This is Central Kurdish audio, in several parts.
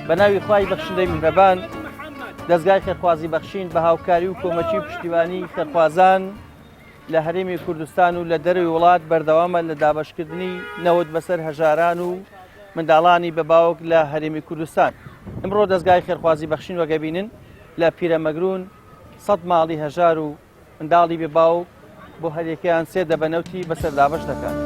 بەناوی خوای بەخشندەی میهرەبان دەستگای خێرخوازی بەخشین بە هاوکاری و کۆمەچی و پشتیوانی خێرخوازان لە هەرێمی کوردستان و لە دەروی وڵات بەردەوامە لە دابەشکردنی نەوت بەسەر هەژاران و منداڵانی بەباوک لە هەرێمی کوردستان. ئەمڕۆ دەستگای خێرخوازی بەخشین وەگەبینن لە پیرەمەگرون 100 ماڵی هەژار و منداڵی بێباوک بۆ هەرێکیان سێ دەبەنەوتی بەسەر دابەش دەکات.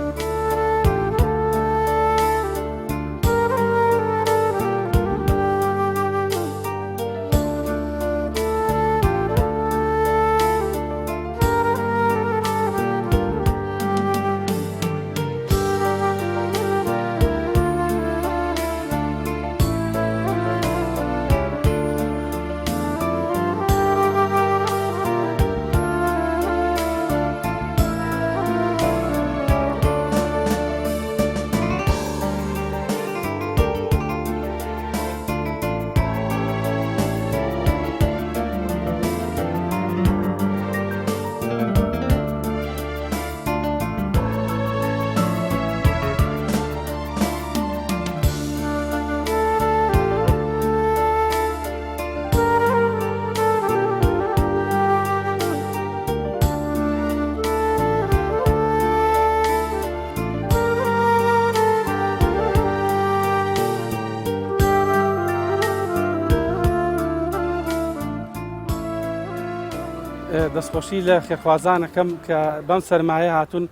دەستخۆشی لە خێرخوازانەکەم کە بەم سەرمایە هاتوون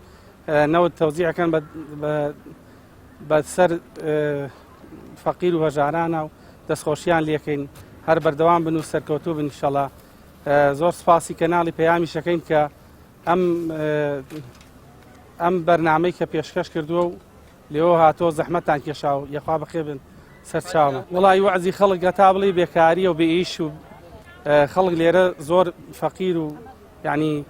نەوت تەوزیعەکەن بەسەر فەقیر و هەژارانە و دەستخۆشییان لێکەین هەر بەردەوام بن و سەرکەوتوو بن ئینشەڵا. زۆر سپاسی کەناڵی پەیامی شەکەین کە ئەم بەرنامەی کە پێشکەش کردووە و لێەوە هاتۆ زەحمەتان کێشا و یەخوا بەخێ بن سەرچاومە. وڵی وەعزی خەڵک گەتا بڵێ بێکاریە و بێئیش و خەڵک لێرە زۆر فەقیر و یعنی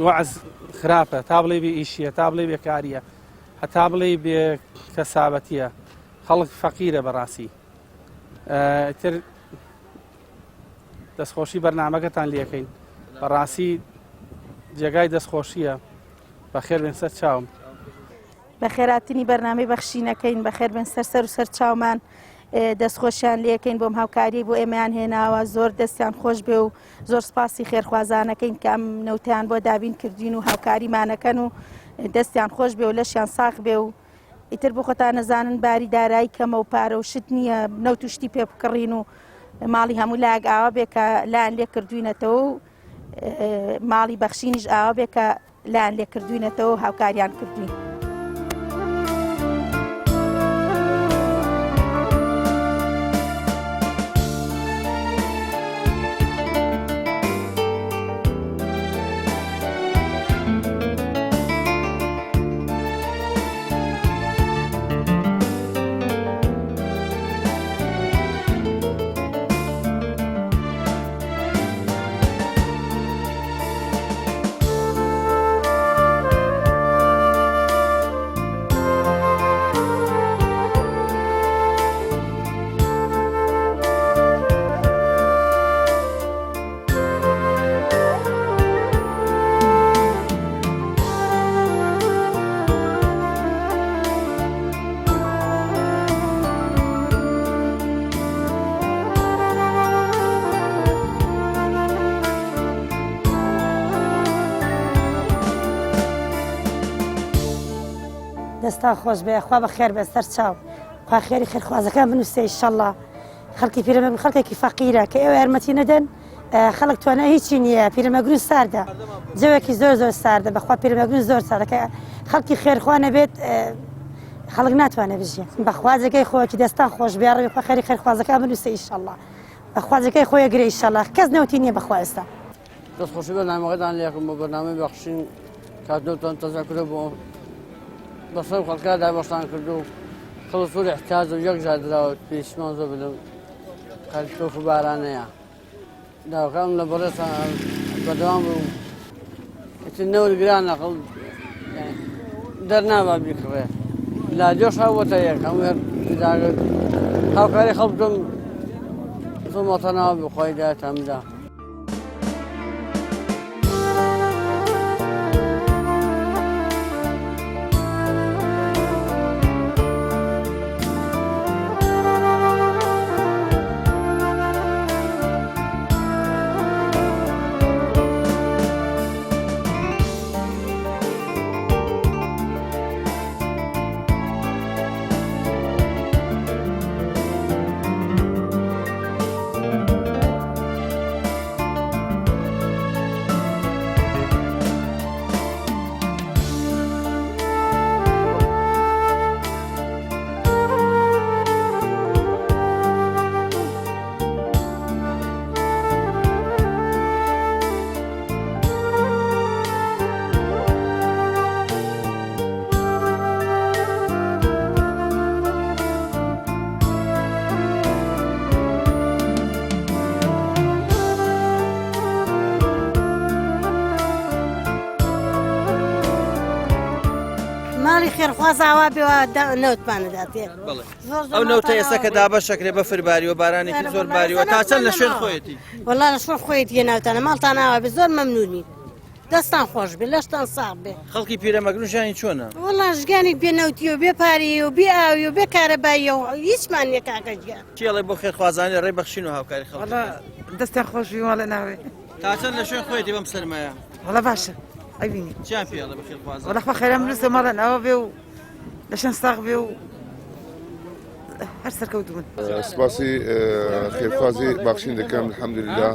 وەعز خراپە، تا بڵێ بێ ئیشیە، تا بڵێ بێکاریە، هەتا بڵێ بێ کەسابەتیە، خەڵک فەقیرە بەڕاستی. تر دەستخۆشی بەرنامەکەتان لێکەین بەڕاستی جێگای دەستخۆشیە. بەخێر بێن سەر چاوم. بەخێراتنی بەرنامەی بەخشینەکەین بەخێر بێن سەر و سەر چاومان دەستخۆشیان لێکەین بۆم هاوکاری بۆ ئێمەیان هێناوە زۆر دەستیان خۆش بێ و زۆر سپاسی خێرخوازانەکەین کە ئەم نەوتیان بۆ دابین کردین و هاوکاریمانەکەن و دەستیان خۆش بێ و لەشیان ساغ بێ و ئیتر بۆ خۆتان نەزانن باری دارایی کەمە و پارە و شت نییە نەوت و شتی پێ بکڕین و ماڵی هەموو لایەک ئاوا بێ کە لایەن لێ کردوینەتەوە و ماڵی بەخشینیش ئاوا بێ کە لایەن لێ کردوینەتەوە و هاوکاریان کردوین. دەستا خۆش بێ خوا بەخێر بێ سەر چاو خوا خێری خێرخوازەکان بنووسێ ئینشەڵڵا. خەڵکی پیرەمەگرون خەڵکێکی فەقیرە کە ئێوە یارمەتی نەدەن، خەڵک توانای هیچی نییە. پیرەمەگرون ساردە، جەوێکی زۆر ساردە، بەخوا پیرەمەگرون زۆر ساردە کە خەڵکی خێرخوا نەبێت خەڵک ناتوانێت بژێ. بەخوا جێگەی خۆیەکی دەستان خۆش بێ ڕێ خوا خێری خێرخوازەکان بنووسێ ئینشەڵڵا. بەخوا جێگەی خۆی گرێ ئینشەڵڵا کەس نەوتی نییە بەخوا ئێستا. دەستخۆشی بەرنامەکەتان لێکم بۆ بەرنامەی بەخشین کاتنەوتان تەزا کردو بۆ بەسەر خەڵکا دابەشتان کردو و خەڵک زۆر احتیاج و یەک جار دراوە پێشمان زۆر بدەم کاتی تۆف و بارانەیە داوەکانم لە بەڕێستان بەردەوام بوو. ئیتر نەوت گرانە دەرنابا بیکڕێ لاجۆش هاوەتە یەک هەموو هاوکاری خەڵک بکەم زۆر مۆتەناوە بخوای دایەتان بدا. ماڵی خێرخوازاوا بێەوە نەوتمانەداتێ ئەو نەوتە ئێستا کە دابەشەکرێ بە فباریوە بارانێکی زۆر باریوە تا چەند لە شوێن خۆیەتی وەڵا لە شوێن خۆیەتی ناوتانە ماڵتان ناوە بێ زۆر مەمنونی دەستان خۆش بێ لەشتان ساغ بێ خەڵکی پیرەمەگرژانی چۆنە وەڵا ژگانی بێنەوتی و بێ پاری و بێ ئاوی و بێ کارەبایی و هیچمان نیە کاکەجیان چێڵێ بۆ خێرخوازانی ڕێبەخشین و هاوکاری خەڵک دەستیان خۆشی وا لە ناوێ تا چەند لە شوێن خۆیەتی بەم سەرمایە وەڵا باشە ئەبینی چیان پێڵێ بە خێرخوازان وەڵا خۆ خێرام بنووسە ماڵە ناوە بێ و لەشان ساغ بێ و هەر سەرکەوت بوون سپاسی خێرخوازی بەخشین دەکەم الحەمدوللا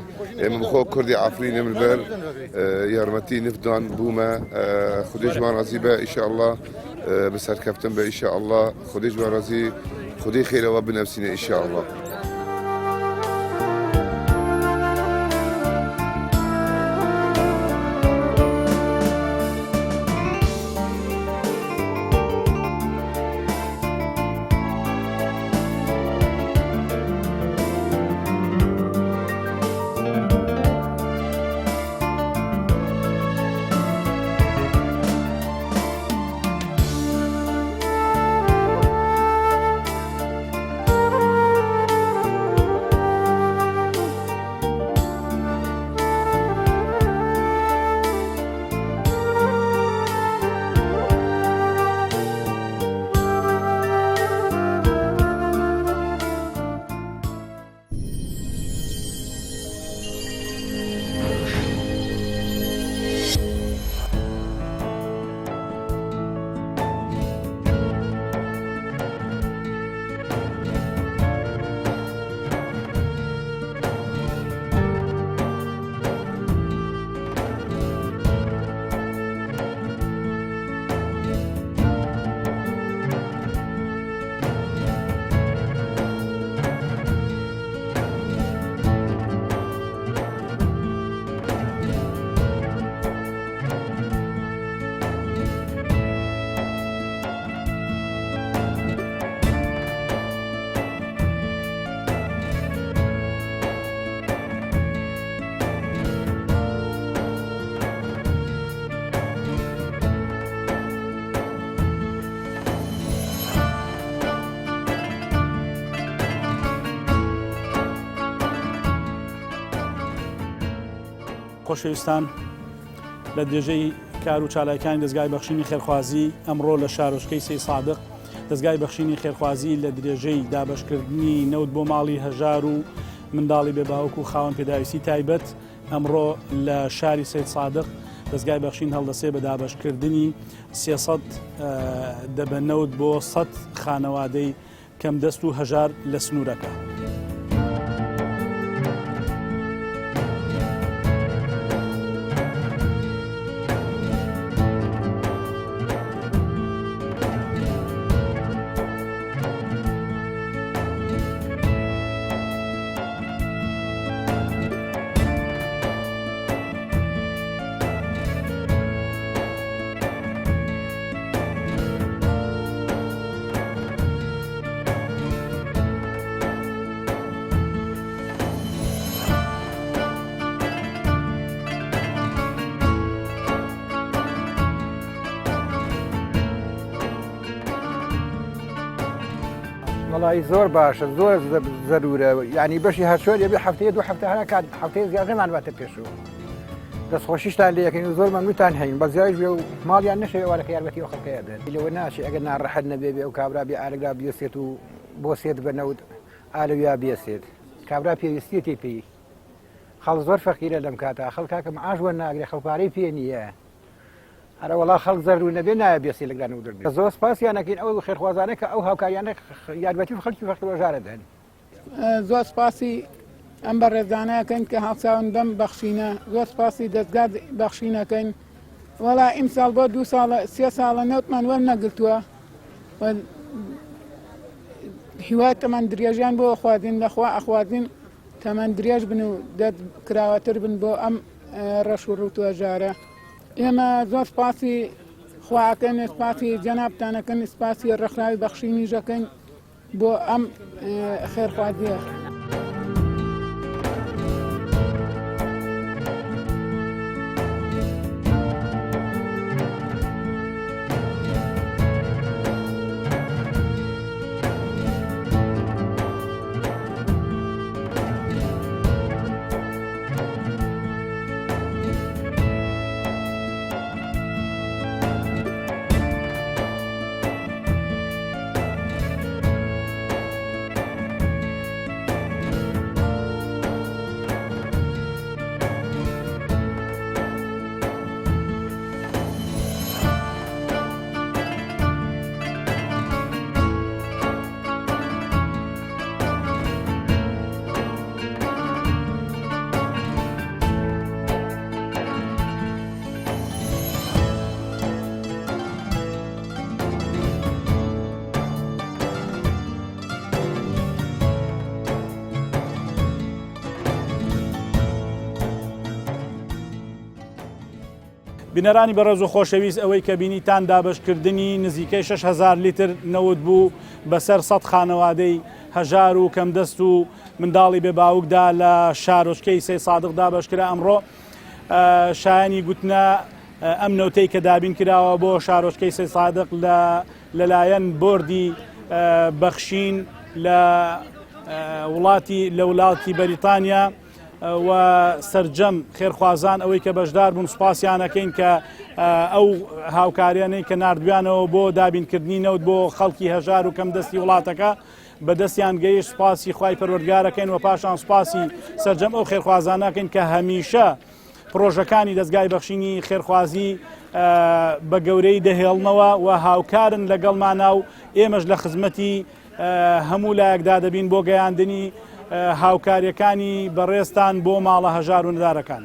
من خۆ کوردی ئافرینە من بەر یارمەتی نفدان بوومە خودی جوان ڕازی بە ئیشاءالله بەسەرکەفتن بە ئیشاءالله خودی جوان ڕازی خودی خێرەوە بنەفسینە ئیشاءالله خۆشەویستان لە درێژەی کار و چالاکانی دەستگای بەخشینی خێرخوازی ئەمڕۆ لە شارۆچکەی سەی سادق دەستگای بەخشینی خێرخوازی لە درێژەی دابشکردنی نەوت بۆ ماڵی هەژار و منداڵی بێباوەک و خاوەن پێداویستی تایبەت ئەمڕۆ لە شاری سەی سادق دەستگای بەخشین هەڵدەسێ بە دابشکردنی 300 دەبەنەوت بۆ 100 خانەوادەی کەم دەست و هەژار لە سنوورەکە. وڵی زۆر باشە زۆر زەرورە ینی بەشی هەرچۆر یبێ هەفتەیە دو هەفتە هەر کات هەفتەیە زیاترمان باتە پێشوو دەستخۆشیشتان لە یەکەین زۆر مەمنونتان هەین بە زیایش بێ و ماڵیان نەشەوێ وارەکە یارمەتی ئەو خەڵکەیە بدەن لەوە ناشی ئەگەر ناڕەحەت نەبێ بێ و کابرا بێ ئالەگرا بێسێت و بۆ سێت بەنەوت ئالەویا بێسێت کابرا پێویستیەتی پێی خەڵ زۆر فەقیرە لەم کاتە خەڵکاکە معاش وەرناگرێ خەڵپارەی پێ نییە ئەرە وڵا خەڵک زەرور نەبێ نایە بێسی لەگران و دەربێت زۆر سپاسیانەکەین ئەو خێرخوازانە کە ئەو هاوکاریانە یارمەتی خەڵکی فەقیر وەژارە دەن زۆر سپاسی ئەم بە ڕێزانەکەین کە هاوساون بەم بەخشینە زۆر سپاسی دەستگا بەخشینەکەین وەڵا ئیمساڵ بۆ 2 ساڵە 3 ساڵە نەوتمان وەرنەگرتووە هیوای تەمەەن درێژیان بۆ خوازیین لەخوا ئەخوازیین تەمەەن درێژ بن و کراوەتر بن بۆ ئەم ڕەش و ڕوتوە ژارە ئێمە زۆر سپاسی خواکەن سپاسی جەنابتانەکەن سپاسی ڕێکخراوی بەخشینیژەکەین بۆ ئەم خێرخوازیە. بینەرانی بەڕێز و خۆشەویست ئەوەی کە بینیتان دابشکردنی نزیکەی 6,000 لیتر نەوت بوو بەسەر 100 خانەوادەی هەژار و کەمدەست و منداڵی بێ باوکدا لە شارۆچکەی سێ سادق دابشکرا. ئەمڕۆ شایانی گوتنە ئەم نەوتەی کە دابین کراوە بۆ شارۆچکەی سێ سادق لەلایەن بۆردی بەخشین لە وڵاتی بەریتانیا و سەرجەم خێرخوازان ئەوەی کە بەشدار بوون سوپاسیانەکەین کە ئەو هاوکاریانەی کە نردویانەوە بۆ دابینکردنی نەوت بۆ خەڵکی هەژار و کەمدەستی وڵاتەکە بەدەستیان گەیشت. سوپاسی خوای پەروەردگارەکەین و پاشان سوپاسی سەرجەم ئەو خێرخوازانەکەین کە هەمیشە پرۆژەکانی دەستگای بەخشینی خێرخوازی بە گەورەی دەهێڵنەوە و هاوکارن لەگەڵمانە و ئێمەش لە خزمەتی هەموو لایەکدا دەبین بۆ گەیاندنی هاوکاریەکانی بەڕێستان بۆ ماڵە هەژار و نەدارەکان.